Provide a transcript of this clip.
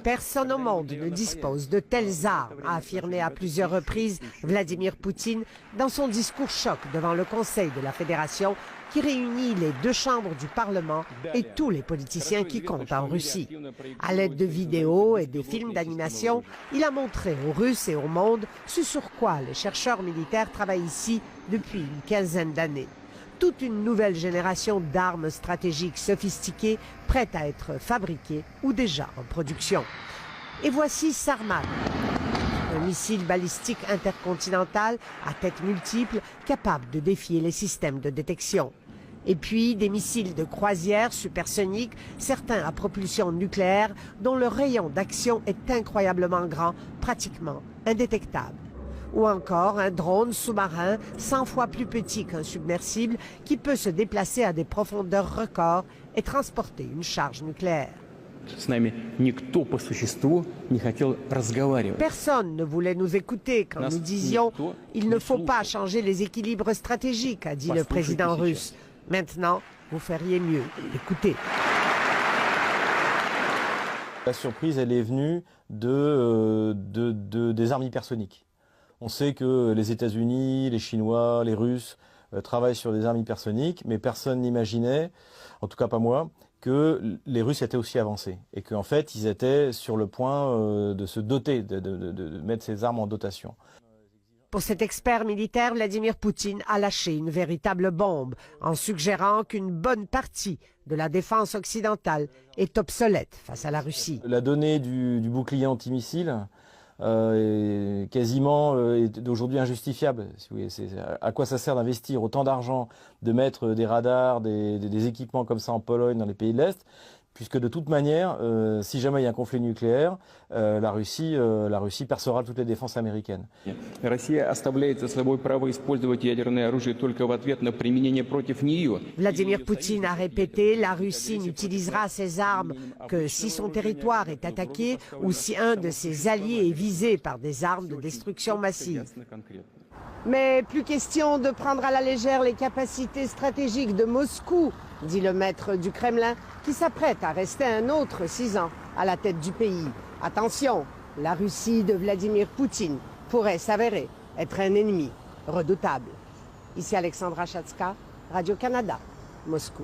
Personne au monde ne dispose de telles armes, a affirmé à plusieurs reprises Vladimir Poutine dans son discours choc devant le Conseil de la Fédération qui réunit les deux chambres du Parlement et tous les politiciens qui comptent en Russie. À l'aide de vidéos et de films d'animation, il a montré aux Russes et au monde ce sur quoi les chercheurs militaires travaillent ici depuis une quinzaine d'années. Toute une nouvelle génération d'armes stratégiques sophistiquées prêtes à être fabriquées ou déjà en production. Et voici Sarmat, un missile balistique intercontinental à tête multiple capable de défier les systèmes de détection. Et puis des missiles de croisière supersoniques, certains à propulsion nucléaire, dont le rayon d'action est incroyablement grand, pratiquement indétectable. Ou encore un drone sous-marin 100 fois plus petit qu'un submersible qui peut se déplacer à des profondeurs records et transporter une charge nucléaire. Personne ne voulait nous écouter quand nous disions « il ne faut pas changer les équilibres stratégiques », a dit le président russe. Maintenant, vous feriez mieux d'écouter. La surprise, elle est venue des armes hypersoniques. On sait que les États-Unis, les Chinois, les Russes travaillent sur des armes hypersoniques, mais personne n'imaginait, en tout cas pas moi, que les Russes étaient aussi avancés et qu'en fait ils étaient sur le point de se doter, de mettre ces armes en dotation. Pour cet expert militaire, Vladimir Poutine a lâché une véritable bombe en suggérant qu'une bonne partie de la défense occidentale est obsolète face à la Russie. La donnée du bouclier antimissile est quasiment aujourd'hui injustifiable. À quoi ça sert d'investir autant d'argent, de mettre des radars, des équipements comme ça en Pologne, dans les pays de l'Est, puisque de toute manière, si jamais il y a un conflit nucléaire, la Russie percera toutes les défenses américaines. Vladimir Poutine a répété, la Russie n'utilisera ses armes que si son territoire est attaqué ou si un de ses alliés est visé par des armes de destruction massive. Mais plus question de prendre à la légère les capacités stratégiques de Moscou, dit le maître du Kremlin, qui s'apprête à rester un autre 6 ans à la tête du pays. Attention, la Russie de Vladimir Poutine pourrait s'avérer être un ennemi redoutable. Ici Alexandra Chatska, Radio-Canada, Moscou.